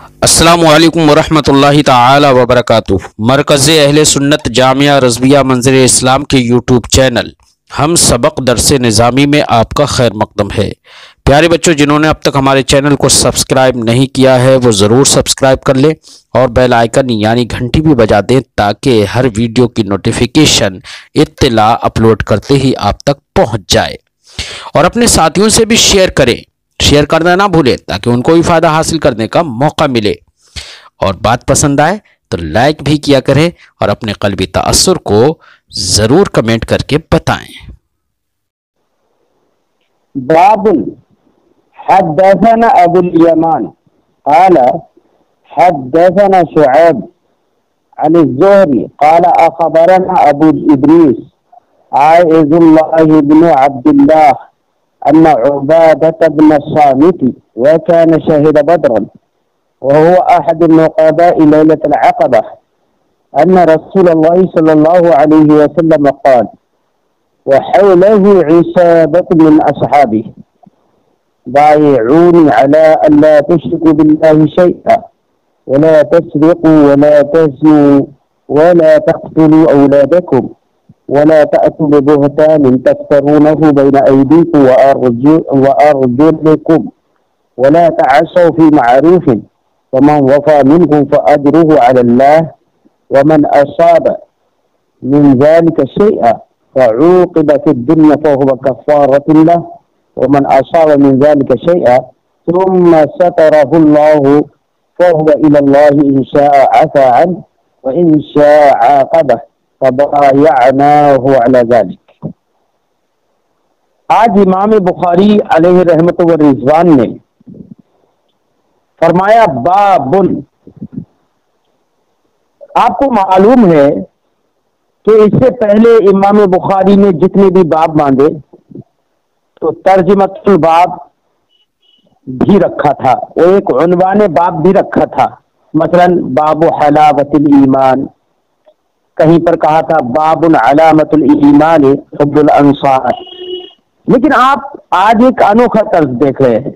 السلام علیکم ورحمۃ اللہ تعالی وبرکاتہ۔ مرکز اہل سنت جامعہ رضویہ منظر اسلام کے یوٹیوب چینل ہم سبق درس نظامی میں آپ کا خیر مقدم ہے۔ پیارے بچوں، جنہوں نے اب تک ہمارے چینل کو سبسکرائب نہیں کیا ہے وہ ضرور سبسکرائب کر لیں اور بیل آئیکن یعنی گھنٹی بھی بجا دیں تاکہ ہر ویڈیو کی نوٹیفیکیشن اطلاع اپلوڈ کرتے ہی آپ تک پہنچ جائے، اور اپنے ساتھیوں سے بھی شیئر کرنا نہ بھولیں تاکہ ان کو بھی فائدہ حاصل کرنے کا موقع ملے، اور بات پسند آئے تو لائک بھی کیا کریں اور اپنے قلبی تأثر کو ضرور کمنٹ کر کے بتائیں۔ باب حدثنا ابو الیمان قال حدثنا شعيب عن الزهري قال اخبرنا ابو ادريس عائذ الله بن عبد الله ان عبادة بن الصامت وكان شهد بدرا وهو احد النقباء ليلة العقبة ان رسول الله صلى الله عليه وسلم قال وحوله عصابة من اصحابه بايعوني على أن لا تشركوا بالله شيئا ولا تسرقوا ولا تزنوا ولا تقتلوا أولادكم ولا تأتوا ببهتان تفترونه بين أيديكم وأرجلكم ولا تعصوا في معروف ومن وفى منكم فأجره على الله ومن أصاب من ذلك شيئا فعوقب في الدنيا فهو كفارة له ومن أصاب من ذلك شيئا ثم ستره الله فهو إلى الله إن شاء عفى عنه وإن شاء عاقبه فبايعناه على ذلك۔ آج امام بخاری علیہ رحمت و رضوان نے فرمایا بابن، آپ کو معلوم ہے کہ اس سے پہلے امام بخاری نے جتنے بھی باب باندھے تو ترجمۃ الباب بھی رکھا تھا، وہ ایک عنوان باب بھی رکھا تھا، مثلا باب حلاوت الایمان، کہیں پر کہا تھا باب علامت الایمان حب الانصار، لیکن آپ آج ایک انوکھا طرز دیکھ رہے ہیں۔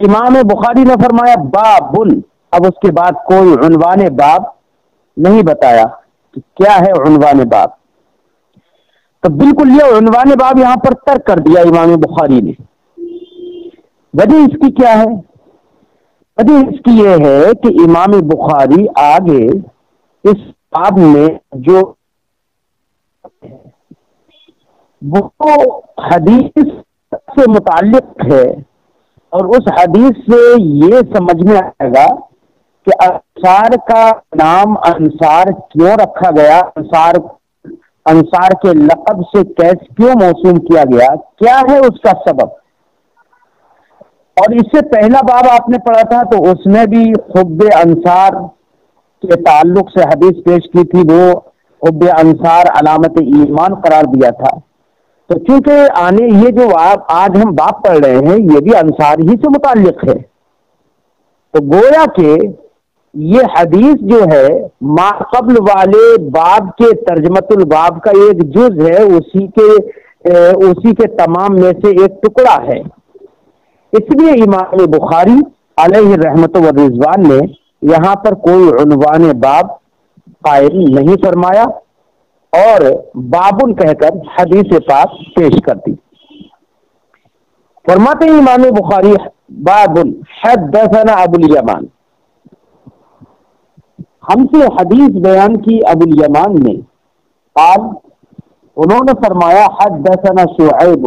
امام بخاری نے فرمایا بابن، اب اس کے بعد کوئی عنوان باب نہیں بتایا کہ کیا ہے عنوان باب، تو بالکل یہ عنوان باب یہاں پر ترک کر دیا امام بخاری نے۔ وجہ اس کی کیا ہے؟ وجہ اس کی یہ ہے کہ امام بخاری آگے اس باب میں جو وہ حدیث سے متعلق ہے اور اس حدیث سے یہ سمجھ میں آئے گا کہ انصار کا نام انصار کیوں رکھا گیا، انصار کے لقب سے کیوں موسوم کیا گیا، کیا ہے اس کا سبب۔ اور اس سے پہلا باب آپ نے پڑھا تھا تو اس میں بھی حب انصار کے تعلق سے حدیث پیش کی تھی، وہ حب انصار علامت ایمان قرار دیا تھا۔ تو چونکہ یہ جو آج ہم باب پڑھ رہے ہیں یہ بھی انصار ہی سے متعلق ہے، تو گویا کہ یہ حدیث جو ہے ما قبل والے باب کے ترجمۃ الباب کا ایک جز ہے، اسی کے تمام میں سے ایک ٹکڑا ہے۔ اس لیے امام بخاری علیہ رحمت و رضوان نے یہاں پر کوئی عنوان باب قائل نہیں فرمایا اور بابن کہہ کر حدیث پاک پیش کر دی۔ فرماتے ہیں امام بخاری بابن حدثنا ابو الیمان، ہم سے حدیث بیان کی ابو الیمان نے، قال انہوں نے فرمایا حدثنا شعیب،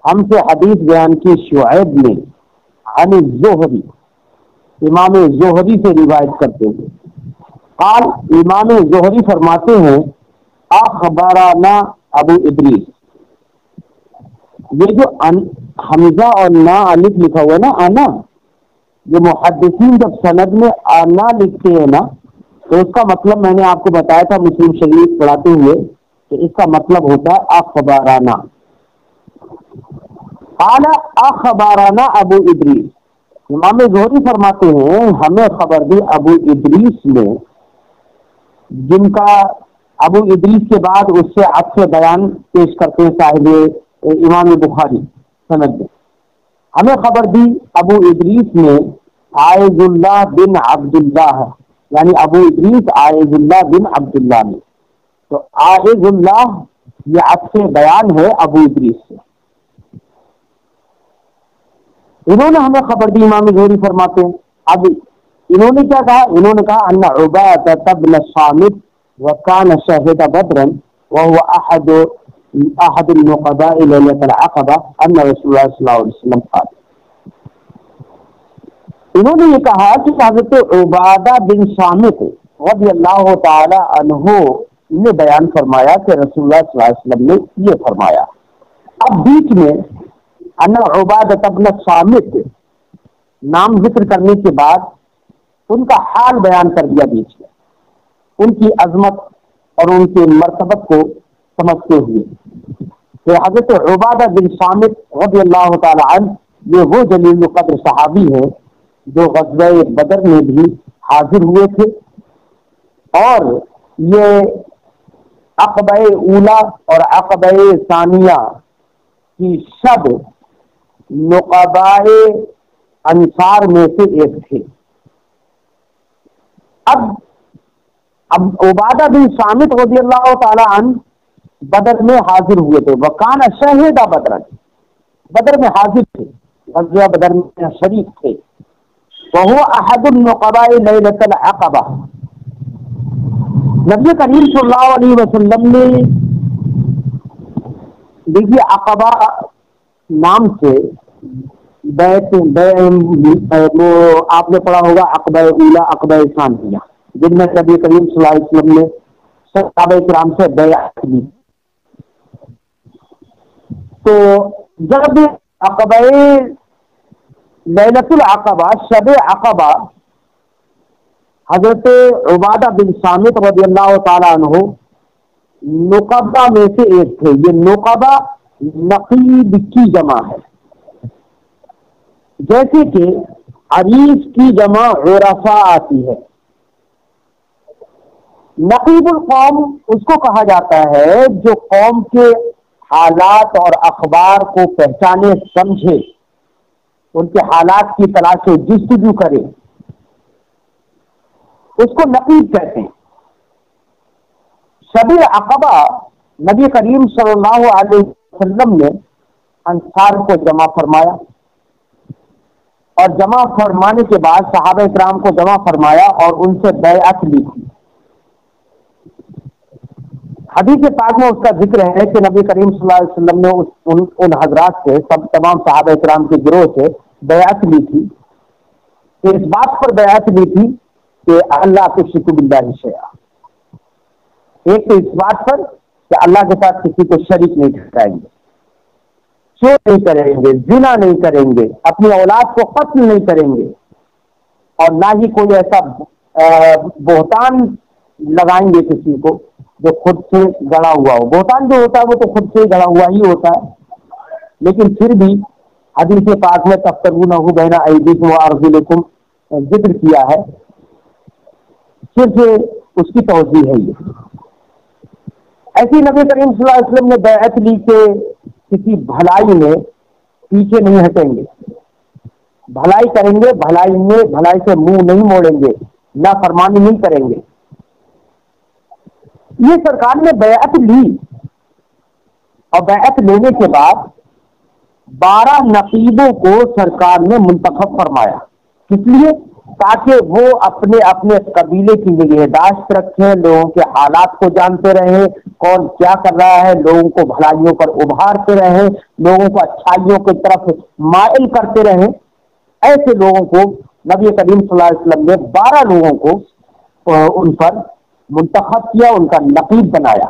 ہم سے حدیث بیان کی شعیب نے، عن الزہری، امام زہری سے روایت کرتے ہیں، قال امام زہری فرماتے ہیں اخبرنا ابو ادریس، یہ جو حمزہ اور نا الف لکھا ہوا ہے نا، انا، جو محدثین جب سند میں آنا لکھتے ہیں نا تو اس کا مطلب میں نے آپ کو بتایا تھا مسلم شریف پڑھاتے ہوئے کہ اس کا مطلب ہوتا ہے اخبارانہ۔ قال اخبارانہ ابو ادریس، امام زہری فرماتے ہیں ہمیں خبر دی ابو ادریس نے، جن کا ابو ادریس کے بعد اس سے عطف بیان پیش کرتے ہیں صاحب امام بخاری سند میں، ہمیں خبر دی ابو ادریس نے आयजुल्लाह बिन अब्दुल्लाह, यानी अबू इदरीस आयजुल्लाह बिन अब्दुल्लाह में। तो आयजुल्लाह ये अच्छे बयान है अबू इदरीस से। इन्होंने हमें खबर दी, इमाम ज़ुहरी फरमाते हैं। अब इन्होंने क्या कहा? इन्होंने कहा अन्ना उबादा बिन सामित व कान शहीद बदरन व हुवा अहद नुक़बा लैलतुल अक़बा अन्ना रसूलुल्लाह सल्लल्लाहु अलैहि वसल्लम क़ाल। इन्होंने ये कहा कि हज़रत उबादा बिन सामित रज़ियल्लाहु ताला अन्हु ने बयान फरमाया कि रसूलुल्लाह सल्लल्लाहु अलैहि वसल्लम ने ये फरमाया। अब बीच में अन्ना उबादा बिन सामित नाम जिक्र करने के बाद उनका हाल बयान कर दिया बीच में, उनकी अजमत और उनके मर्तबत को समझते हुए। तो हज़रत उबादा बिन सामित रज़ियल्लाहु ताला अन्हु ये वो जलील क़द्र सहाबी है जो ग़ज़वा बदर में भी हाजिर हुए थे, और ये अक़बा ऊला और अक़बा सानिया की शब नुक़बाए अंसार में से एक थे। अब उबादा बिन सामित रज़ियल्लाहु ताला अन्हु बदर में हाजिर हुए थे। वकान शहीदा बदरन, बदर में हाजिर थे, ग़ज़वा बदर में शरीक थे। वह अहदुन नुक़बा लैलतुल अक़बा, नबी करीम सल्लल्लाहु अलैहि वसल्लम ने देखिए अक़बा नाम से वो आपने पढ़ा होगा अक़बा ऊला अक़बा सानिया, जिनमें नबी करीम सल्लल्लाहु अलैहि वसल्लम ने सहाबा किराम से बैअत ली। तो जब अक़बा लैलतुल अक़बा शब अक़बा हज़रत उबादा बिन सामित रज़ियल्लाहु ताला अन्हु नुक़बा में से एक थे। ये नुक़बा नक़ीब की जमा है, जैसे कि अरीस की जमा उरफा आती है। नक़ीबुल कौम उसको कहा जाता है जो कौम के हालात और अखबार को पहचाने, समझे, उनके हालात की तलाश जुस्तजू करे, उसको नक़ीब कहते हैं। शब अक़बा नबी करीम सल्लल्लाहु अलैहि वसल्लम ने अंसार को जमा फरमाया, और जमा फरमाने के बाद सहाबा इकराम को जमा फरमाया और उनसे बैअत ली थी। हदीस पाक में उसका जिक्र है कि नबी करीम सल्लल्लाहु अलैहि वसल्लम ने उन हजरात से, सब तमाम सहाबा इकराम के गिरोह से बैअत ली थी। इस बात पर बैअत ली थी कि अल्लाह को शिरक बिल्लाह शैआ, एक तो इस बात पर कि अल्लाह के साथ किसी को शरीक नहीं ठहराएंगे, चोर नहीं करेंगे, जिना नहीं करेंगे, अपनी औलाद को कत्ल नहीं करेंगे, और ना ही कोई ऐसा बोहतान लगाएंगे किसी को जो खुद से गढ़ा हुआ हो। बोहतान जो होता है वो तो खुद से गढ़ा हुआ ही होता है, लेकिन फिर भी हदीस पाक में तफ्तरूनहु बैना अयदीकुम व अर्जुलिकुम जिक्र किया है, सिर्फ उसकी तौज़ीह है ये। ऐसी नबी करीम सल्लल्लाहु अलैहि वसल्लम ने बैअत ली के किसी भलाई में पीछे नहीं हटेंगे, भलाई करेंगे, भलाई में भलाई से मुंह नहीं मोड़ेंगे, ना फरमानी नहीं करेंगे। ये सरकार ने बैअत ली, और बैअत लेने के बाद 12 नक़ीबों को सरकार ने मुंतखब फरमाया। किस लिए? ताकि वो अपने अपने कबीले की निगहदाश्त रखें, लोगों के हालात को जानते रहें, कौन क्या कर रहा है, लोगों को भलाइयों पर उभारते रहें, लोगों को अच्छाइयों की तरफ माइल करते रहें। ऐसे लोगों को नबी करीम सल्लल्लाहु अलैहि वसल्लम ने 12 लोगों को उन पर मुंतखब किया, उनका नक़ीब बनाया।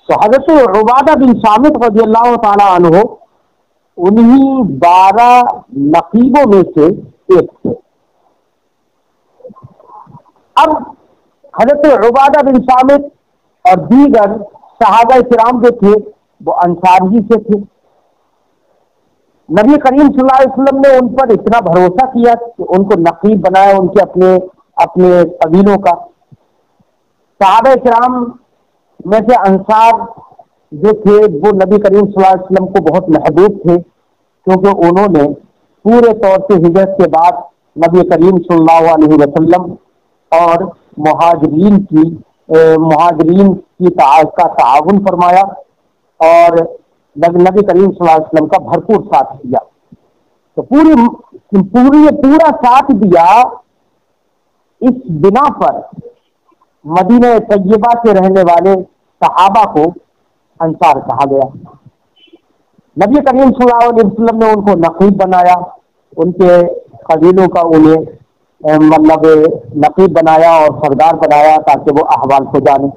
तो हज़रत उबादा बिन सामित रज़ियल्लाहु ताला अन्हु उन्हीं 12 नक़ीबों में से एक थे। अब हज़रत उबादा बिन सामित और दीगर सहाबा किराम जो थे वो अंसार ही से थे। नबी करीम सल्लल्लाहु अलैहि वसल्लम ने उन पर इतना भरोसा किया कि उनको नक़ीब बनाया, उनके अपने अपने कबीलों का। सहाबा किराम में से अंसार जो थे वो नबी करीम सल्लल्लाहु अलैहि वसल्लम को बहुत महबूब थे, क्योंकि उन्होंने पूरे तौर से हिजरत के बाद नबी करीम सल्लल्लाहु अलैहि वसल्लम और मुहाजिरीन का ताउन फरमाया और नबी करीम सल्लल्लाहु अलैहि वसल्लम का भरपूर साथ दिया। तो पूरा साथ दिया। इस बिना पर मदीना तैयबा के रहने वाले सहाबा को अंसार कहा गया। नबी करीम सल्लल्लाहु अलैहि वसल्लम ने उनको नकीब बनाया, उनके कबीलों का उन्हें मतलब नकीब बनाया और सरदार बनाया ताकि वो अहवाल को जाने।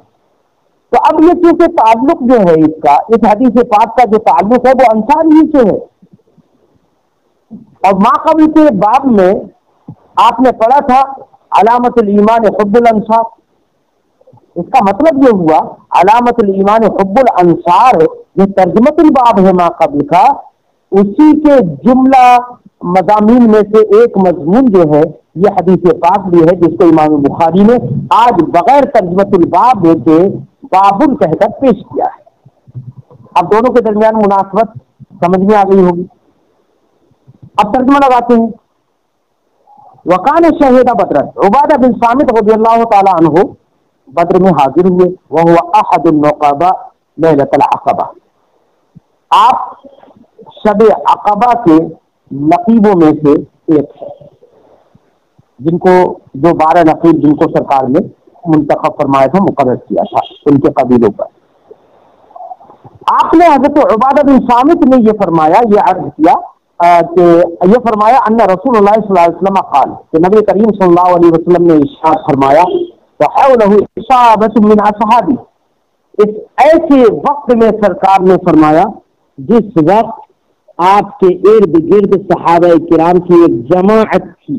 तो अब ये क्योंकि ताल्लुक जो है इसका, इस हदीस पाक का जो ताल्लुक है वो अंसार ही से है। और माक़बल के बाब में आपने पढ़ा था अलामतुल ईमान हुब्बुल अंसार। इसका मतलब ये हुआ अलामतुल ईमान हुब्बुल अंसार, ये तर्जुमतुल बाब है माक़बल का, उसी के जुमला मज़ामीन में से एक मजमून जो है ये हदीस पाक भी है, जिसको इमाम बुखारी ने आज बगैर तर्जुमतुल बाब के बाबुल कहकर पेश किया है। अब दोनों के दरमियान मुनासबत समझ में आ गई होगी। अब तर्जुमा लगाते हैं। वकान शहीदा बदर, उबादा बिन सामित रज़ियल्लाहु ताला अन्हु बद्र में हाजिर हुए। वह हुआ अहदुल नुक़बा लैलतुल अक़बा। आप शब अक़बा के नकीबों में से एक है, जिनको जो 12 नकीब जिनको सरकार ने मुंतखब फरमाया था, मुकर्रर किया था उनके कबीलों पर। आपने हज़रत उबादा बिन सामित ने ये फरमाया, ये अर्ज किया कि ये फरमाया अन्ना रसूलुल्लाह सल्लल्लाहु अलैहि वसल्लम क़ाल, कि नबी करीम सल्लल्लाहु अलैहि वसल्लम ने इरशाद फरमाया वहौलहु इसाबतुम मिन असहाबी। इस ऐसे वक्त में सरकार ने फरमाया जिस वक्त आपके इर्द गिर्द सहाबा किराम की एक जमाअत थी।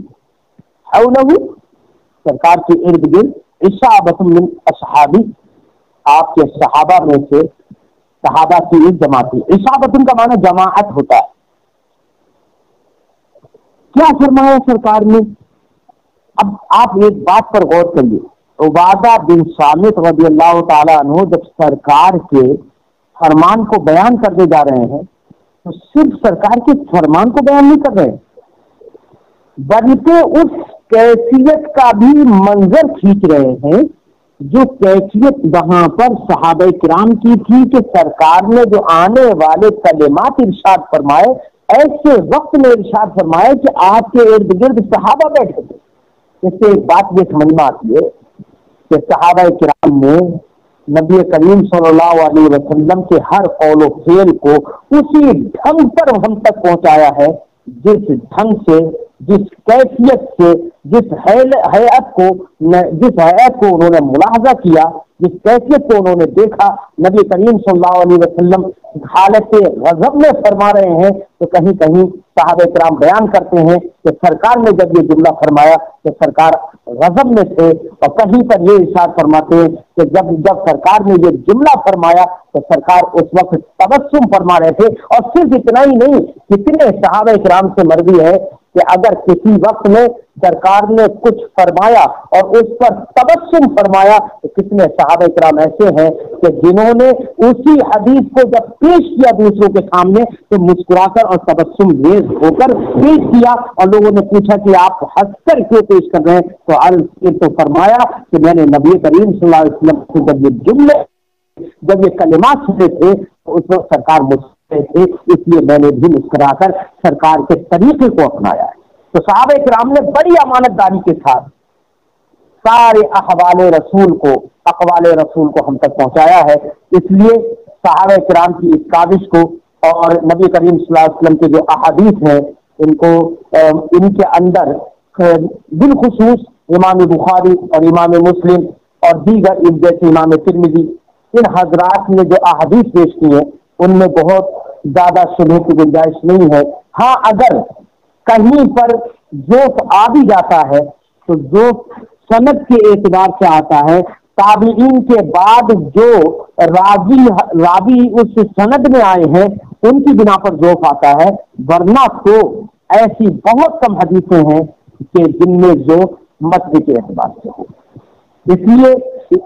हौलहु सरकार के इर्द गिर्द, इसाबतुम मिन असहाबी आपके सहाबा में से सहाबा की एक जमात थी। इसाबतुन का माना जमाअत होता है। क्या फरमाया सरकार ने? अब आप एक बात पर गौर करिए। उबादा बिन सामित रज़ियल्लाहु ताला अन्हु जब सरकार के फरमान को बयान करने जा रहे हैं तो सिर्फ सरकार के फरमान को बयान नहीं कर रहे, बल्कि उस कैफियत का भी मंजर खींच रहे हैं जो कैफियत वहां पर सहाबा किराम की थी कि सरकार ने जो आने वाले कलिमात इरशाद फरमाए, ऐसे वक्त में इरशाद फरमाया कि आपके इर्द गिर्द सहाबा बैठे थे। इससे एक बात ये समझ में आती है कि सहाबा किराम ने नबी करीम सल्लल्लाहु अलैहि वसल्लम के हर कौल फेल को उसी ढंग पर हम तक पहुंचाया है, जिस ढंग से, जिस कैफियत से, जिस हैत को उन्होंने मुलाहजा किया, जिस कैफियत को उन्होंने देखा। नबी करीम सल्लल्लाहु अलैहि वसल्लम हालत गज़ब में फरमा रहे हैं तो कहीं कहीं सहाबा किराम बयान करते हैं कि सरकार ने जब ये जुमला फरमाया तो सरकार गज़ब में थे, और कहीं पर ये इरशाद फरमाते हैं कि जब सरकार ने ये जुमला फरमाया तो सरकार उस वक्त तबस्सुम फरमा रहे थे। और सिर्फ इतना ही नहीं, कितने सहाबा किराम से मर्जी है कि अगर किसी वक्त में सरकार ने कुछ फरमाया और उस पर तबस्सुम फरमाया तो कितने सहाबा किराम ऐसे हैं कि जिन्होंने उसी हदीस को जब पेश किया दूसरों के सामने तो मुस्कुराकर और तबस्सुम रेज होकर पेश किया, और लोगों ने पूछा कि आप हंसकर क्यों पेश कर रहे हैं, तो अर्ज तो फरमाया कि मैंने नबी करीम सल्लल्लाहु अलैहि वसल्लम से जब ये कलिमात सुने थे तो उस वक्त सरकार मुस्कुराए थे, इसलिए मैंने भी मुस्कुराकर सरकार के तरीके को अपनाया है। तो सहाबा किराम ने बड़ी अमानतदारी के साथ सारे अक़वाले रसूल को हम तक पहुंचाया है। इसलिए सहाबा किराम की इस काविश को और नबी करीम सल्लल्लाहु अलैहि वसल्लम के जो अहादीस हैं इनको इनके अंदर बिलखुसूस इमाम बुखारी और इमाम मुस्लिम और दीगर जैसे इमाम तिरमिज़ी, इन हजरात ने जो अहादीस पेश की हैं उनमें बहुत ज्यादा शुबहे की गुंजाइश नहीं है। हाँ, अगर कहीं पर जोफ आ भी जाता है तो जोफ सनद के एतबार से आता है, ताबीईन के बाद जो रावी उस सनद में आए हैं उनकी बिना पर जोफ आता है, वरना तो ऐसी बहुत कम हदीसें हैं कि जिनमें जोफ मतन के एतबार से हो। इसलिए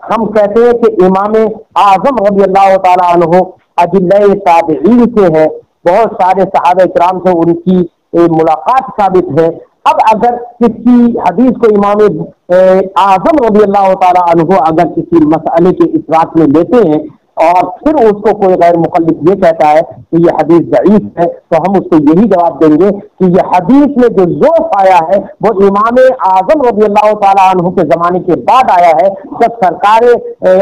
हम कहते हैं कि इमाम आजम रज़ियल्लाहु ताला अन्हु अजिल्ले ताबईन से है, बहुत सारे सहाबा किराम से उनकी मुलाकात साबित है। अब अगर किसी हदीस को इमाम आजम रज़ी अल्लाह ताला अन्हु अगर किसी मसले के इतरात में लेते हैं और फिर उसको कोई गैर मुक़ल्लिद ये कहता है कि ये हदीस ज़ईफ है, तो हम उसको यही जवाब देंगे कि ये हदीस में जो ज़ोफ़ आया है वो इमाम आजम रज़ी अल्लाह ताला अन्हु के ज़माने के बाद आया है। जब सरकार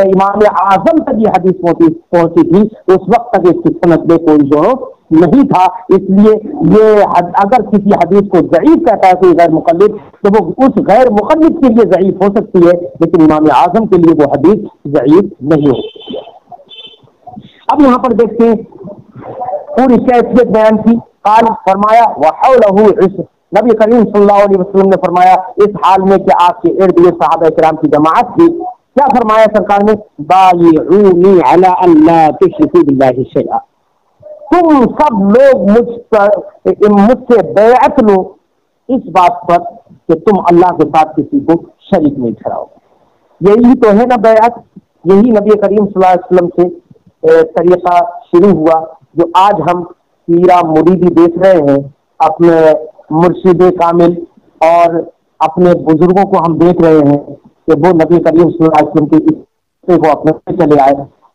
इमाम आजम तक ये हदीस पहुंची थी उस वक्त तक इसकी सनद में कोई जोड़ नहीं था। इसलिए ये अगर किसी हदीस को ज़ईफ कहता है कोई गैर मुक़ल्लिद तो वो उस गैर मुक़ल्लिद के लिए ज़ईफ हो सकती है, लेकिन इमाम आजम के लिए वो हदीस ज़ईफ नहीं होती है। अब यहाँ पर देखते हैं पूरी कैफियत बयान की। काल फरमाया वहौलहु इस्र, नबी करीम सल्लल्लाहु अलैहि वसल्लम ने फरमाया इस हाल में कि आपके इर्द गिर्द सहाबा किराम की जमात थी। क्या फरमाया सरकार ने? बायऊनी अला अल्ला तुश्रिकू बिल्लाहि शैआ, तुम सब लोग मुझसे बैअत लो इस बात पर कि तुम अल्लाह के साथ किसी को शरीक नहीं ठहराओगे। यही तो है ना बैअत, यही नबी करीम सल्लल्लाहु अलैहि वसल्लम से तरीका शुरू हुआ जो आज हम पीरा मुरीदी देख रहे हैं। अपने मुर्शिद कामिल और अपने बुजुर्गों को हम देख रहे हैं कि वो नबी करीम सल्लल्लाहु अलैहि वसल्लम के इस को अपने चले आए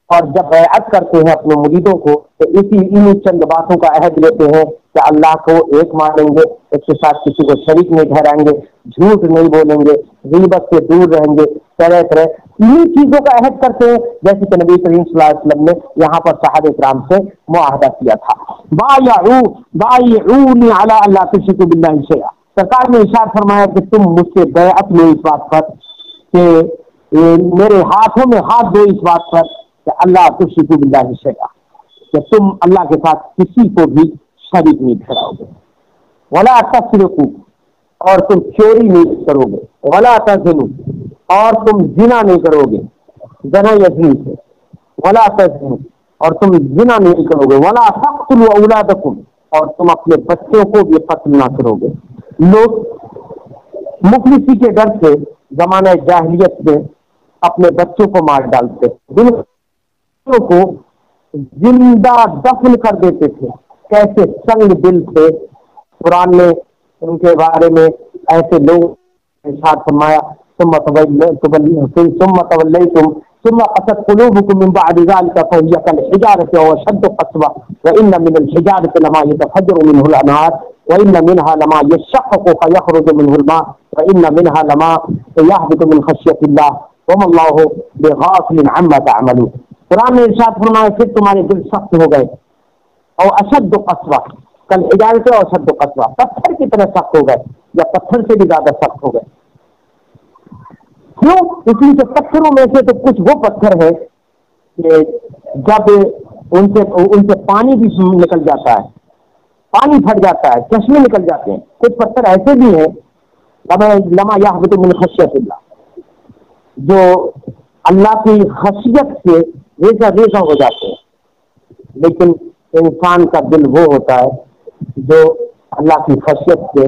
और जब बैअत करते हैं अपने मुरीदों को तो इन्हीं चंद बातों का अहद लेते हैं कि अल्लाह को एक मानेंगे, उसके साथ किसी को शरीक नहीं ठहराएंगे, झूठ नहीं बोलेंगे, गीबत से दूर रहेंगे, तरह तरह इन्हीं चीजों का अहद करते हैं जैसे कि नबी करीम सल्लल्लाहु अलैहि वसल्लम ने यहाँ पर सहाबा किराम से मुआहदा किया था। बायऊनी अला अल्ला तुश्रिकू बिल्लाहि शैआ, सरकार ने इरशाद फरमाया कि तुम मुझसे बैअत लो इस बात पर कि मेरे हाथों में हाथ दो इस बात पर कि अल्लाह तुश्रिकू बिल्लाहि शैआ, कि तुम अल्लाह के साथ किसी को भी शरीक नहीं ठहराओगे। वला तस्रिकू, और तुम चोरी नहीं करोगे। वला तज़िनु, और तुम जिना नहीं करोगे, जना यज़नी से। वला तज़िनु, और तुम जिना नहीं करोगे। वला तक़्तुलू औलादकुम, और तुम अपने बच्चों को भी कत्ल ना करोगे। लोग मुफलिसी के डर से जमाने जाहिलियत में अपने बच्चों को मार डालते, बच्चों को जिंदा दफन कर देते थे। कैसे संग दिल थे। कुरान ने उनके बारे में ऐसे लोग इरशाद फरमाया सुम्मा तवल्लैतुम सुम्मा क़सत क़ुलूबुकुम मिन बअदि ज़ालिका फ़हिय कल हिजारति व अशद्दु क़स्वा व इन्न मिनल हिजारति लमा यतफ़ज्जरु मिनहुल अनहार व इन्न मिनहा लमा यशक़्क़ु फ़यख़रुजु मिनहुल मा व इन्न मिनहा लमा यहबितु मिन ख़श्यतिल्लाह वमा अल्लाहु बिग़ाफ़िलिन अम्मा तअमलून। कुरान ने इरशाद फरमाया फिर तुम्हारे दिल सख्त हो गए और अशद्दु क़स्वा, कल हिजारति और अशद्दु क़स्वा, पत्थर की तरह सख्त हो गए या पत्थर से भी ज्यादा सख्त हो गए। क्यों? इसलिए तो पत्थरों में से तो कुछ वो पत्थर है कि जब उनसे पानी भी निकल जाता है, पानी फट जाता है, चश्मे निकल जाते हैं। कुछ पत्थर ऐसे भी हैं लमा यहबितु मिन ख़श्यतिल्लाह, जो अल्लाह की खशियत से रेजा रेजा हो जाते हैं। लेकिन इंसान का दिल वो होता है जो अल्लाह की खशियत से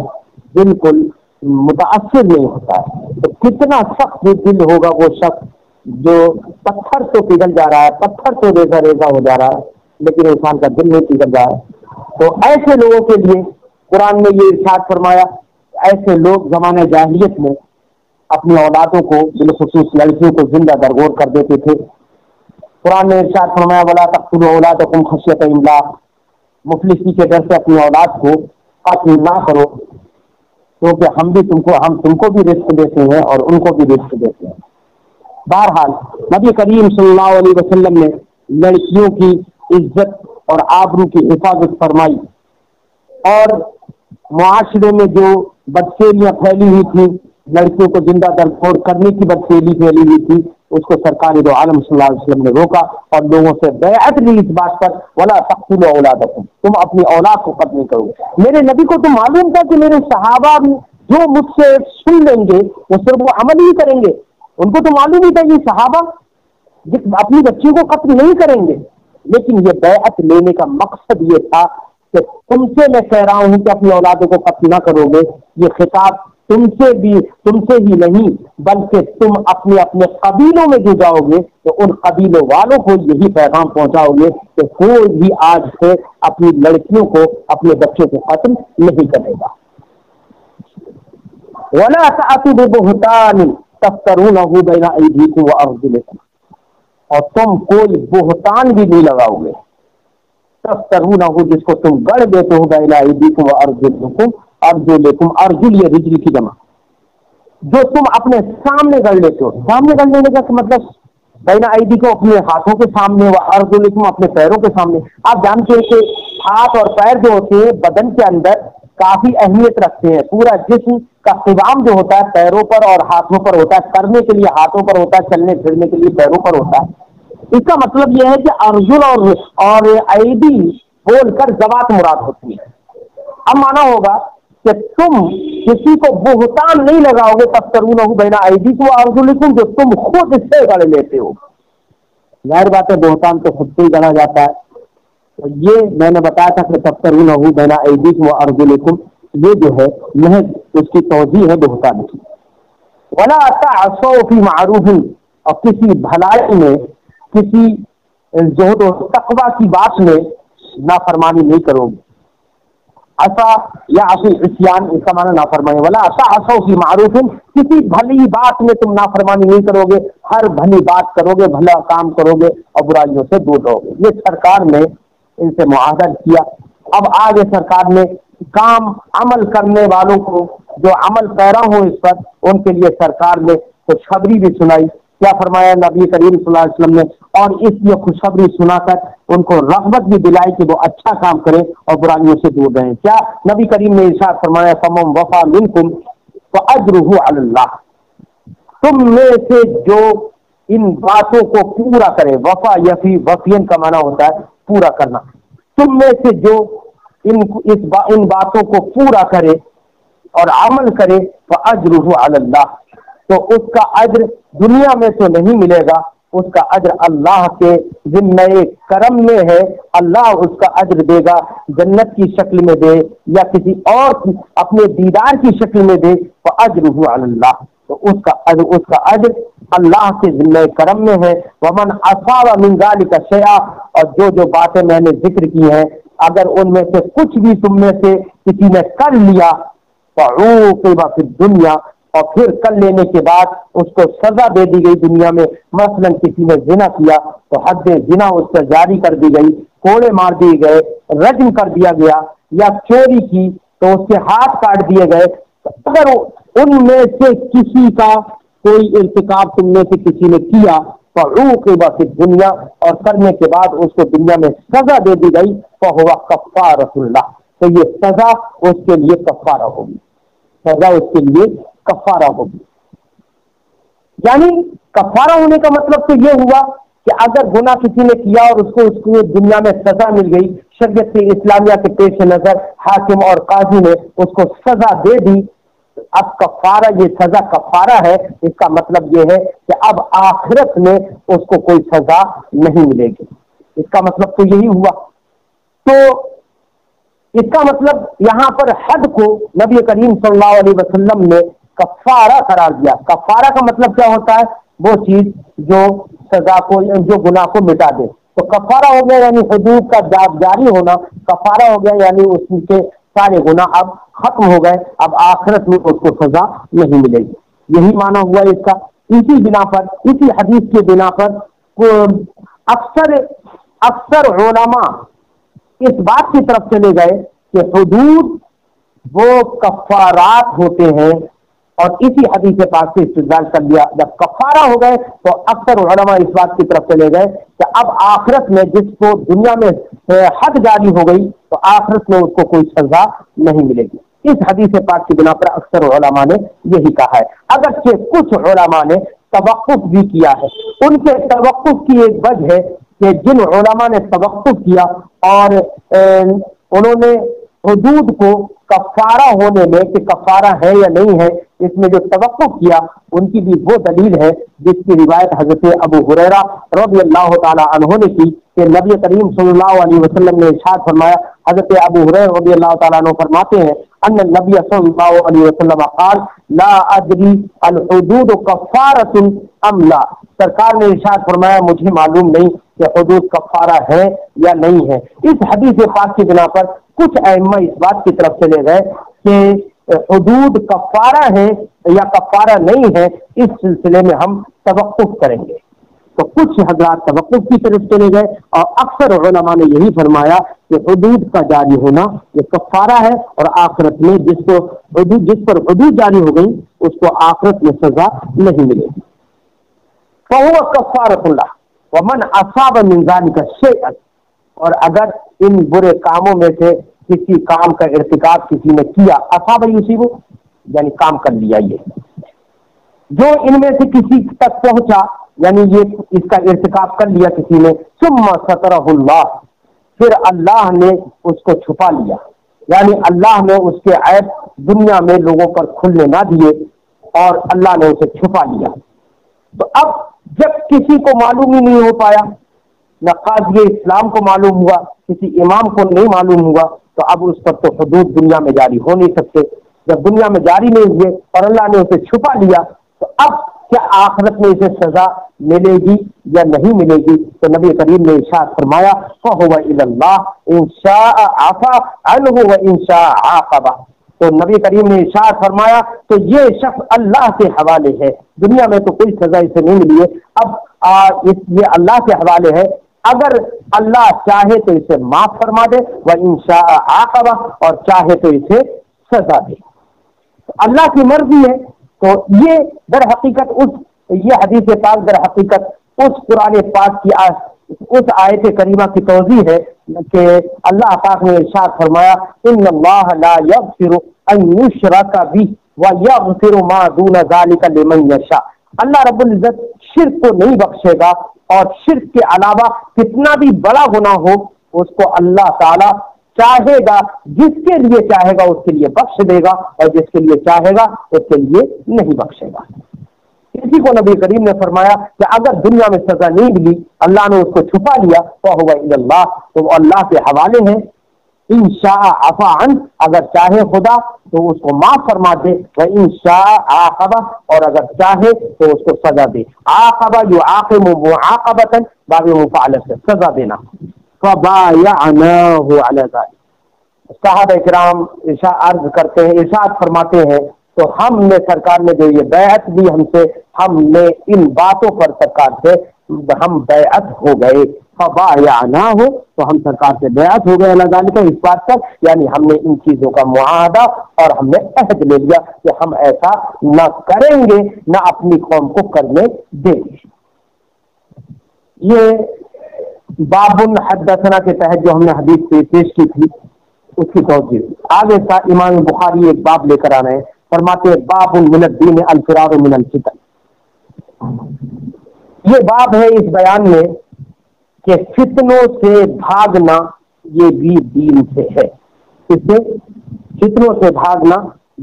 बिल्कुल मुताअस्सिर नहीं होता है। तो कितना सख्त दिल होगा वो शख्स जो पत्थर तो पिघल जा रहा है, पत्थर तो रेजा रेजा हो जा रहा है, लेकिन इंसान का दिल नहीं पिघल रहा है। तो ऐसे लोगों के लिए कुरान ने ये इरशाद फरमाया, ऐसे लोग ज़माने जाहिलियत में अपनी औलादों को, बिलखुसूस लड़कियों को जिंदा दरगोर कर देते थे। कुरान ने इरशाद फरमाया वला तक़्तुलू औलादकुम ख़श्यत इमलाक़, मुफलिसी के डर से अपनी औलाद को कत्ल ना करो, क्योंकि हम तुमको भी रिस्क देते हैं और उनको भी रिस्क देते हैं। बहरहाल नबी करीम सल्लल्लाहु अलैहि वसल्लम ने लड़कियों की इज्जत और आबरू की हिफाजत फरमाई और मुआशरे में जो बदसेलियां फैली हुई थी, लड़कियों को जिंदा दरगोर करने की बदसेली फैली हुई थी, उसको सरकार दो आलम सल्लल्लाहु अलैहि वसल्लम ने रोका और लोगों से बैअत ली इस बात पर वला तक़्तुलू औलादकुम, तुम अपनी औलाद को कत्ल नहीं करोगे। मेरे नबी को तो मालूम था कि मेरे सहाबा जो मुझसे सुन लेंगे वो सिर्फ वो अमल ही करेंगे। उनको तो मालूम ही था ये सहाबा अपनी बच्चियों को कत्ल नहीं करेंगे, लेकिन ये बैअत लेने का मकसद ये था कि तुमसे मैं कह रहा हूं कि अपनी औलादों को कत्ल ना करोगे। ये खिताब तुमसे ही नहीं बल्कि तुम अपने अपने कबीलों में जो जाओगे तो उन कबीलों वालों को यही पैगाम पहुंचाओगे कि कोई भी आज से अपनी लड़कियों को, अपने बच्चों को कत्ल नहीं करेगा। वला तातु बिबुहतान तफ्तरूनहु बैना अयदीकुम व अर्जुलिकुम, और तुम कोई बुहतान भी नहीं लगाओगे, तफ्तरूनहु जिसको तुम गढ़ देते हो, बैना अयदीकुम व अर्जुलिकुम, अर्जुल ये रिजल की जमा, जो तुम अपने सामने गढ़ लेते हो। सामने गढ़ लेने का मतलब बैना अयदी को अपने हाथों के सामने, व अर्जुलिकुम अपने पैरों के सामने। आप जानते हैं कि हाथ और पैर जो होते हैं बदन के अंदर काफी अहमियत रखते हैं। पूरा जिस्म का क़िवाम जो होता है पैरों पर और हाथों पर होता है, करने के लिए हाथों पर होता है, चलने फिरने के लिए पैरों पर होता है। इसका मतलब यह है कि अर्जुल और ऐदी बोलकर ज़वात मुराद होती है। अब माना होगा कि तुम किसी को बुहतान नहीं लगाओगे, तफ्तरूनहु बैना अयदीकुम व अर्जुलिकुम, जो तुम खुद से गढ़ लेते हो। जाहिर बात है बुहतान तो खुद से ही गढ़ा जाता है। तो ये मैंने बताया था कि तफ्तरूनहु बैना अयदीकुम व अर्जुलिकुम, ये जो है महज उसकी तौजीह है बुहतान की। वला तासौ फी मारूफिन, और किसी भलाई में, किसी ज़ुहद और तक़वा की बात में नाफरमानी नहीं करोगे। असा या असी इस्यान, इसका माना नाफरमानी। वला तासौ फी मारूफिन, किसी भली बात में तुम नाफरमानी नहीं करोगे, हर भली बात करोगे, भला काम करोगे और बुराइयों से दूर रहोगे। ये सरकार ने इनसे मुआहदा किया। अब आगे सरकार ने काम अमल करने वालों को, जो अमल पैरा हो इस पर, उनके लिए सरकार ने खुशखबरी भी सुनाई। क्या फरमाया नबी करीम सल्लल्लाहु अलैहि वसल्लम ने, और इसलिए खुशखबरी सुनाकर उनको रग़बत भी दिलाई कि वो अच्छा काम करें और बुराइयों से दूर रहें। क्या नबी करीम ने इरशाद फरमाया, फमन वफ़ा मिनकुम फ़अज्रुहु अलल्लाह, तुम में से जो इन बातों को पूरा करे, वफ़ा यफी वफ़ियन का माना होता है पूरा करना, तुम में से जो इन बातों को पूरा करे और अमल करे, फ़अज्रुहु अलल्लाह, तो उसका अज्र दुनिया में तो नहीं मिलेगा, उसका अज्र अल्लाह के ज़िम्मे करम में है। अल्लाह उसका अज्र देगा, जन्नत की शक्ल में दे या किसी और अपने दीदार की शक्ल में दे, फ़अज्रुहु अलल्लाह, तो उसका अज्र अल्लाह के ज़िम्मे करम में है। वमन असाब मिन ज़ालिका शैआ, और जो बातें मैंने जिक्र की हैं, अगर उनमें से कुछ भी तुम में से किसी ने कर लिया, फ़ऊक़िबा फ़िद दुनिया, और फिर कर लेने के बाद उसको सजा दे दी गई दुनिया में। मसलन किसी ने जिना किया तो हद जिना उस पर जारी कर दी गई, कोड़े मार दिए गए, रज्म कर दिया गया, या चोरी की तो उसके हाथ काट दिए गए। अगर उनमें से किसी का कोई इर्तिकाब तुमने से किसी ने किया, फ़ऊक़िबा फ़िद दुनिया, और करने के बाद उसको दुनिया में सजा दे दी गई, फ़हुवा कफ़ारतुल्लाह, तो ये सजा उसके लिए कफ़ारा होगी, सजा उसके लिए कफ़ारा होगी। यानी कफ़ारा होने का मतलब तो ये हुआ कि अगर गुनाह किसी ने किया और उसको दुनिया में सजा मिल गई, शरीयत इस्लामिया के पेश नजर हाकिम और काजी ने उसको सजा दे दी, अब कफ़ारा, ये सजा कफ़ारा है, इसका मतलब ये है कि अब आखिरत में उसको कोई सजा नहीं मिलेगी। इसका मतलब तो यही हुआ। तो इसका मतलब यहाँ पर हद को नबी करीम सल्लल्लाहु अलैहि वसल्लम ने कफ़ारा करार दिया। कफ़ारा का मतलब क्या होता है? वो चीज जो सजा को, जो गुनाह को मिटा दे। तो कफ़ारा हो गया यानी हुदूद का जारी होना, कफ़ारा हो गया यानी उसके सारे गुनाह अब खत्म हो गए, अब आखिरत में उसको सजा नहीं मिलेगी। यही माना हुआ इसका। इसी बिना पर, इसी हदीस के बिना पर अक्सर उलमा इस बात की तरफ चले गए कि हुदूद वो कफ़ारात होते हैं, और इसी हदीस पाक से इस्तेदलाल कर लिया। जब कफ़ारा हो गए तो अक्सर उलमा इस बात की तरफ चले गए कि अब आखिरत में जिसको दुनिया में हद जारी हो गई तो आखिरत में उसको कोई सजा नहीं मिलेगी। इस हदीस पाक की बिना पर अक्सर उलमा ने यही कहा है। अगरचे कुछ उलमा ने तवक्कुफ भी किया है। उनके तवक्कुफ की एक वजह है कि जिन उलमा ने तवक्कुफ किया और उन्होंने हुदूद को कफ़ारा होने में कि कफ़ारा है या नहीं है, इसमें जो तवक्कुफ किया, उनकी भी वो दलील है जिसकी रिवायत हज़रत अबू हुरैरा रज़ियल्लाहु ताला अन्हु ने की कि नबी करीम सल्लल्लाहु अलैहि वसल्लम ने इरशाद फरमाया। हज़रत अबू हुरैरा रज़ियल्लाहु ताला अन्हु फरमाते हैं, ان النبی صلی اللہ علیہ وسلم قال لا ادری الحدود کفارۃ ام لا، سرکار نے ارشاد فرمایا مجھے معلوم نہیں کہ حدود کفارہ ہے یا نہیں ہے۔ اس حدیث پاک کی بنا پر کچھ ائمہ اس بات کی طرف چلے گئے کہ حدود کفارہ ہے یا کفارہ نہیں ہے، اس سلسلے میں ہم توقف کریں گے۔ تو کچھ حضرات توقف کی طرف چلے گئے اور اکثر علماء نے یہی فرمایا کہ حدود کا جاری ہونا یہ کفارہ ہے، اور آخرت میں جس پر حدود جاری ہو گئی اس کو آخرت میں سزا نہیں ملے گی۔ فَهُوَ كَفَّارَةُ اللَّهِ وَمَنْ أَصَابَ مِنْ ذَلِكَ شَيْئًا، اور اگر ان برے کاموں میں سے کسی کام کا ارتکاب کسی نے کیا، اصاب یصیب یعنی کام کر لیا، یہ جو ان میں سے کسی تک پہنچا یعنی یہ اس کا ارتکاب کر لیا کسی نے، ثم سترہ اللہ، پھر اللہ نے اس کو چھپا لیا، یعنی اللہ نے اس کے عیب دنیا میں لوگوں پر کھلنے نہ دیے اور اللہ نے اسے چھپا لیا۔ تو اب جب کسی کو معلوم ہی نہیں ہو پایا، نہ قاضی اسلام کو معلوم ہوا، کسی امام کو نہیں معلوم ہوا، تو اب اس پر تو حدود دنیا میں جاری ہو نہیں سکتے۔ جب دنیا میں جاری نہیں ہوئے اور اللہ نے اسے چھپا لیا، تو اب کیا آخرت میں اسے سزا ملے گی یا نہیں ملے گی؟ تو نبی کریم نے ارشاد فرمایا فَهُوَ إِلَى اللَّهِ إِن شَاءَ عَفَا عَنْهُ وَإِن شَاءَ عَاقَبَ۔ تو نبی کریم نے ارشاد فرمایا تو یہ شخص اللہ کے حوالے ہے، دنیا میں تو کوئی سزا اسے نہیں ملی ہے، اب یہ اللہ کے حوالے ہے، اگر اللہ چاہے تو اسے معاف فرما دے، وَإِن شَاءَ عَاقَبَ، اور چاہے تو اسے سزا دے، تو اللہ کی مرضی ہے۔ تو یہ در حقیقت یہ حدیث پاک در حقیقت اس قرآن پاک کی اس آیت کریمہ کی توضیح ہے کہ اللہ پاک نے ارشاد فرمایا ان اللہ لا یغفر ان یشرک بہ ویغفر ما دون ذلک لمن یشاء، اللہ رب العزت شرک کو نہیں بخشے گا، اور شرک کے علاوہ کتنا بھی بڑا گناہ ہو اس کو اللہ تعالی چاہے گا، جس کے لیے چاہے گا اس کے لیے بخش دے گا، اور جس کے لیے چاہے گا اس کے لیے نہیں بخشے گا۔ اسی کو نبی کریم نے فرمایا کہ اگر دنیا میں سزا نہیں ملی، اللہ نے اس کو چھپا لیا، فَهُوَ إِلَى اللَّهِ، تو وہ اللہ کے حوالے ہیں۔ إِن شَاءَ عَفَا عَنْهُ، اگر چاہے خدا تو اس کو معاف فرما دے، وَإِن شَاءَ عَاقَبَ، اور اگر چاہے تو اس کو سزا دے۔ عَاقَبَ يُعَاقِبُ مُعَاقَبَةً، باب مفعل سے سزا دینا۔ فَبَايَعْنَاهُ عَلَى ذَلِكَ، صحابہ کرام عرض کرتے ہیں، ارشاد فرماتے ہیں تو ہم نے سرکار نے جو یہ بیعت دی ہم سے، ہم نے ان باتوں پر سرکار سے ہم بیعت ہو گئے۔ فبايعناه، تو ہم سرکار سے بیعت ہو گئے اللہ تعالیٰ کا اس بات پر، یعنی ہم نے ان چیزوں کا معاہدہ اور ہم نے عہد لے لیا کہ ہم ایسا نہ کریں گے، نہ اپنی قوم کو کرنے دیں گے۔ یہ باب حدثنا کے تحت جو ہم نے حدیث پیش کی تھی اس کی توضیح آگے کا امام بخاری ایک باب لے کر آ رہے ہیں، فرماتے ہیں باب من الدین الفرار من الفتن۔ یہ باب ہے اس بیان میں کہ فتنوں سے بھاگنا یہ بھی دین سے ہے، اس سے فتنوں سے بھاگنا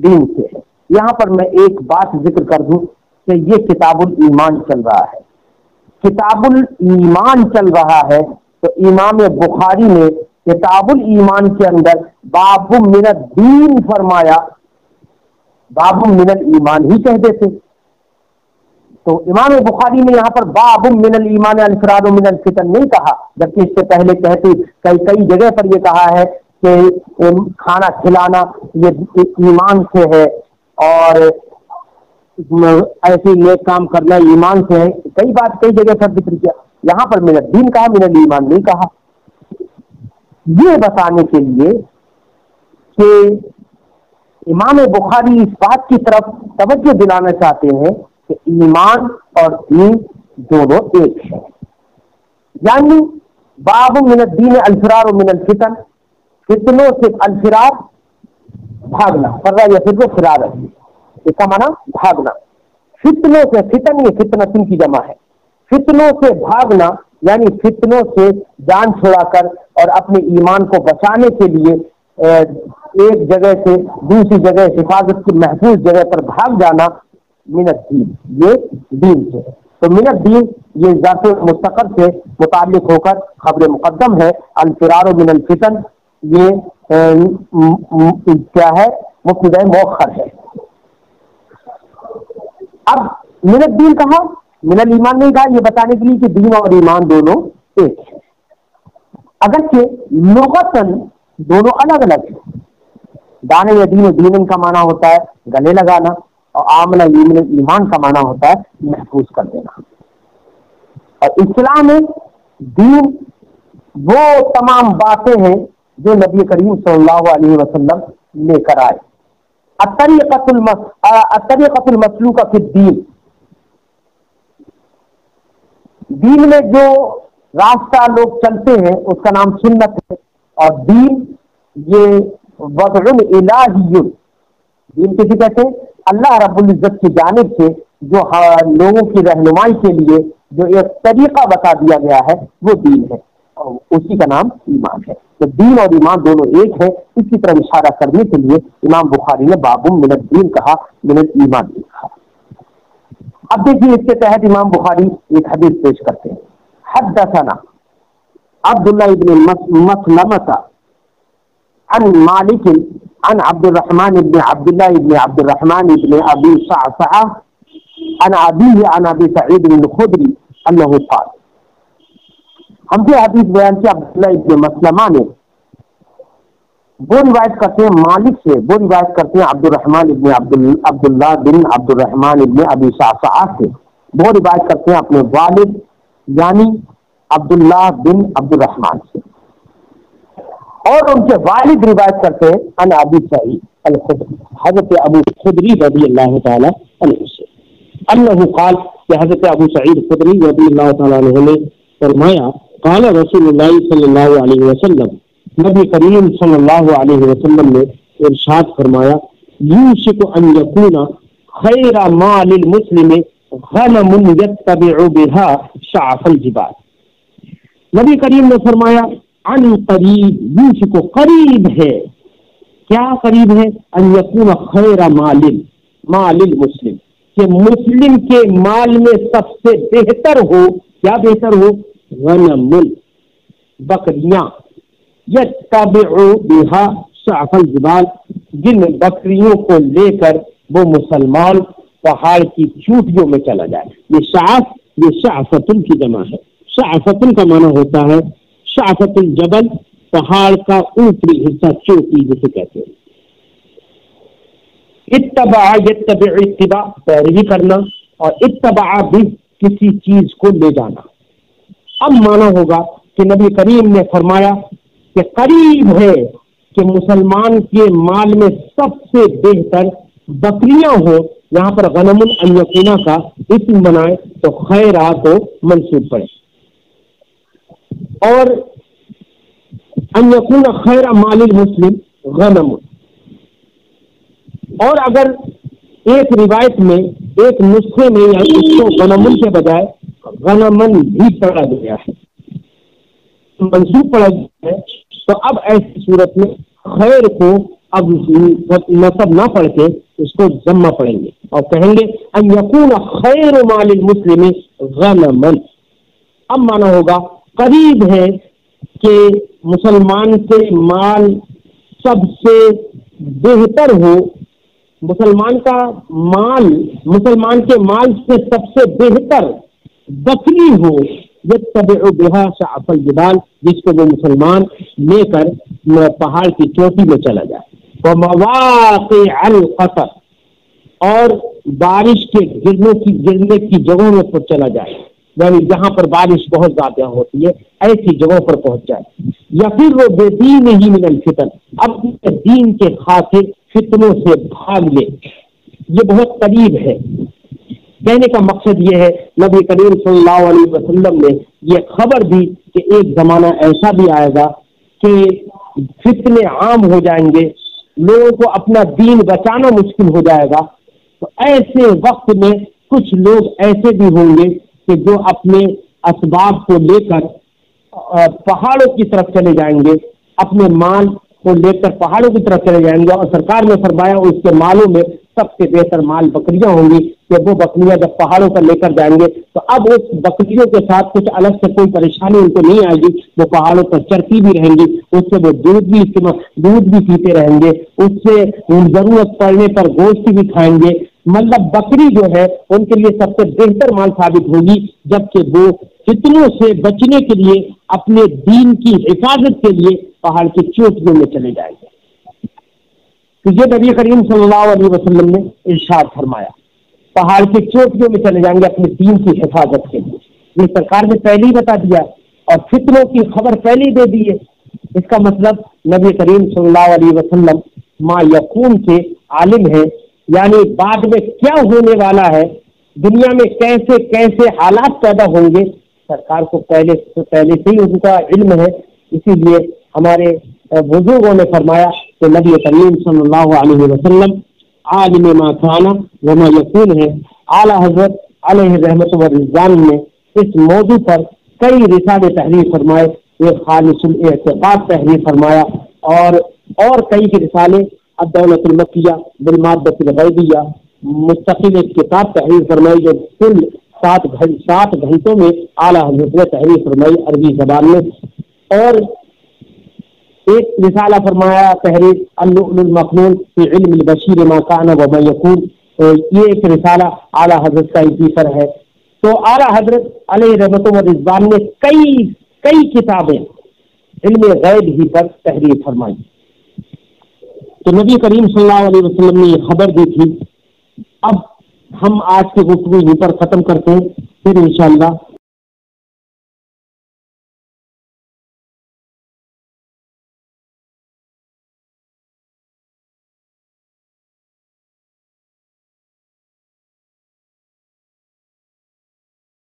دین سے ہے۔ یہاں پر میں ایک بات ذکر کر دوں کہ یہ کتاب الایمان چل رہا ہے، کتاب الایمان چل رہا ہے، تو امام بخاری نے کتاب الایمان کے اندر باب من الدین فرمایا، باب من الایمان ہی کہہ دیتے، تو امام بخاری نے یہاں پر باب من الایمان الفرار من الفتن نہیں کہا، جبکہ اس سے پہلے کہتے کئی جگہ پر یہ کہا ہے کہ کھانا کھلانا یہ ایمان سے ہے، اور ایسے نیک کام کرنا ایمان سے ہے، کئی جگہ پر ذکر کیا، یہاں پر من الدین کہا، من الایمان نہیں کہا، یہ بتانے کے لیے کہ امام بخاری اس بات کی طرف توجہ دلانا چاہتے ہیں کہ ایمان اور دین دونوں ایک ہے، یعنی باب من الدین الفرار من الفتن، فتنوں سے الفرار بھاگنا، فرار یا فرار ہے، اس کا معنی بھاگنا، فتنوں سے، فتن یہ فتنہ کی جمع ہے، فتنوں سے بھاگنا یعنی فتنوں سے جان چھڑا کر اور اپنے ایمان کو بچانے کے لیے ایک جگہ سے دوسری جگہ حفاظت کی محفوظ جگہ پر بھاگ جانا، من الدین یہ دین سے ہے۔ تو من الدین یہ ذات مستقر سے متعلق ہو کر خبر مقدم ہے، الفرار من الفتن یہ کیا ہے؟ مبتدا مؤخر ہے. اب من الدین کہا، من الایمان نہیں کہا، یہ بتانے کے لیے کہ دین اور ایمان دونوں ایک ہے، اگرچہ لغتاً دونوں الگ الگ ہیں. دانے یا دین و دین کا معنی ہوتا ہے گلے لگانا، اور آمنہ یمن ایمان کا معنی ہوتا ہے محفوظ کر دینا. اور اسلام میں دین وہ تمام باتیں ہیں جو نبی کریم صلی اللہ علیہ وسلم لے کر آئے. الطریقۃ المسلوکہ فی الدین، دین میں جو راستہ لوگ چلتے ہیں اس کا نام سنت ہے. اور دین یہ وضع الہی، دین کسی کہتے ہیں اللہ رب العزت کی جانب سے جو لوگوں کی رہنمائی کے لیے جو ایک طریقہ بتا دیا گیا ہے وہ دین ہے، اور اسی کا نام ایمان ہے. تو دین اور ایمان دونوں ایک ہے. اس کی طرف اشارہ کرنے کے لیے امام بخاری نے باب من الدین کہا، من الایمان نہیں کہا. اب دیکھیے اس کے تحت امام بخاری ایک حدیث پیش کرتے ہیں. حدثنا عبداللہ ابن مسلمۃ عن مالک عن عبد الرحمن ابن عبداللہ ابن عبد الرحمن ابن ابی صعصعہ عن ابیہ عن ابی سعید الخدری انہ قال. ہم سے حدیث بیان کیا عبداللہ ابن مسلمہ نے، وہ روایت کرتے ہیں مالک سے، وہ روایت کرتے ہیں عبد الرحمن ابن عبداللہ بن عبد الرحمن ابن ابی صعصعہ سے، وہ روایت کرتے ہیں اپنے والد یعنی عبداللہ بن عبد الرحمن سے، اور ان کے والد روایت کرتے ہیں ان ابی سعید الخدری، حضرت ابو خدری رضی اللہ تعالی عنہ سے، انہ قال، کہ حضرت ابو سعید خدری رضی اللہ تعالی عنہ نے فرمایا، قال رسول اللہ صلی اللہ علیہ وسلم، نبی کریم صلی اللہ علیہ وسلم نے ارشاد فرمایا، یوشک ان یکون خیر مال المسلم غنم یتبع بها شعف الجبال. نبی کریم نے فرمایا ان قریب، یوشک قریب ہے، کیا قریب ہے، ان یکون خیر مال المسلم، کہ مسلم کے مال میں سب سے بہتر ہو، کیا بہتر ہو، غنم، بکریاں، یتبع بها شعف الجبال، جن بکریوں کو لے کر وہ مسلمان پہاڑ کی چوٹیوں میں چلا جائے. یہ شعف، یہ شعفتن کی جمع ہے. شعفتن کا معنی ہوتا ہے شعفت الجبل، پہاڑ کا اوپری حصہ، چوٹی جسے کہتے ہیں. اتبع، یتبع اتباع پیروی کرنا، اور اتبع بھی کسی چیز کو لے جانا. اب مانا ہوگا کہ نبی کریم نے فرمایا کہ قریب ہے کہ مسلمان کے مال میں سب سے بہتر بکریاں ہو. یہاں پر غنم ان یکونا کا اسم بنائے تو خیرہ کو منصوب پڑے، اور ان یکون خیر مال المسلم غنم. اور اگر ایک روایت میں، ایک نسخے میں یا اس کو غنمن کے بجائے غنمن بھی پڑھا گیا ہے، منصوب پڑھا گیا ہے، تو اب ایسی صورت میں خیر کو اب نصب نہ پڑھ کے اس کو ضمہ پڑھیں گے اور کہیں گے ان یکون خیر مال المسلم غنمن. اب مانا ہوگا قریب ہے کہ مسلمان کے مال سب سے بہتر ہو، مسلمان کا مال، مسلمان کے مال سے سب سے بہتر بکری ہو، یتبع بها شعف الجبال، جس کو وہ مسلمان لے کر پہاڑ کی چوٹی میں چلا جائے. ومواقع القطر، اور بارش کے گرنے کی جگہوں میں پر چلا جائے، یعنی جہاں پر بارش بہت زیادہ ہوتی ہے ایسی جگہوں پر پہنچ جائے. یا پھر وہ بے دین ہی من الفتن، اپنے دین کے خاطر فتنوں سے بھاگ لے. یہ بہت قریب ہے. کہنے کا مقصد یہ ہے نبی کریم صلی اللہ علیہ وسلم نے یہ خبر دی کہ ایک زمانہ ایسا بھی آئے گا کہ فتنے عام ہو جائیں گے، لوگوں کو اپنا دین بچانا مشکل ہو جائے گا. تو ایسے وقت میں کچھ لوگ ایسے بھی ہوں گے کہ جو اپنے اسباب کو لے کر پہاڑوں کی طرف چلے جائیں گے، اپنے مال کو لے کر پہاڑوں کی طرف چلے جائیں گے. اور سرکار نے فرمایا اس کے مالوں میں سب سے بہتر مال بکریاں ہوں گی، کہ وہ بکریاں جب پہاڑوں پر لے کر جائیں گے تو اب اس بکریوں کے ساتھ کچھ الگ سے کوئی پریشانی ان کو نہیں آئے گی، وہ پہاڑوں پر چرتی بھی رہیں گی، اس سے وہ دودھ بھی پیتے رہیں گے، اس سے ضرورت پڑنے پر گوشت بھی کھائیں گے۔ مطلب بکری جو ہے ان کے لیے سب سے بہتر مال ثابت ہوگی، جبکہ وہ فتنوں سے بچنے کے لیے اپنے دین کی حفاظت کے لیے پہاڑ کی چوٹیوں میں چلے جائیں گے۔ تو یہ نبی کریم صلی اللہ علیہ وسلم نے ارشاد فرمایا، پہاڑ کی چوٹیوں میں چلے جائیں گے اپنے دین کی حفاظت کے لیے۔ یہ سرکار نے پہلے ہی بتا دیا اور فتنوں کی خبر پہلے ہی دے دی ہے۔ اس کا مطلب نبی کریم صلی اللہ علیہ وسلم ما یکون کے عالم ہیں، یعنی بعد میں کیا ہونے والا ہے، دنیا میں کیسے کیسے حالات پیدا ہوں گے، سرکار کو پہلے سے ہی ان کا علم ہے۔ اسی لیے ہمارے بزرگوں نے فرمایا کہ نبی کریم صلی اللہ علیہ وسلم عالم ما کانا وما یکون ہے۔ اعلیٰ حضرت علیہ رحمت و رضوان نے اس موضوع پر کئی رسالے تحریر فرمائے، ایک خالص الاعتقاد تحریر فرمایا اور کئی کے رسالے الدولۃ المکیہ بالمادۃ الغیبیہ مستقل ایک کتاب تحریر فرمائی جو کل 7 گھنٹوں میں اعلیٰ حضرت نے تحریر فرمائی عربی زبان میں، اور ایک رسالہ فرمایا تحریر اللؤلؤ المكنون فی علم البشیر ما کان وما یکون، یہ ایک رسالہ اعلیٰ حضرت کا اسی پر ہے۔ تو اعلیٰ حضرت علیہ رحمت و رضوان نے کئی کتابیں علم غیب ہی پر تحریر فرمائی۔ تو نبی کریم صلی اللہ علیہ وسلم نے یہ خبر دی تھی۔ اب ہم آج کی گفتگو یہیں پر ختم کرتے ہیں، پھر انشاءاللہ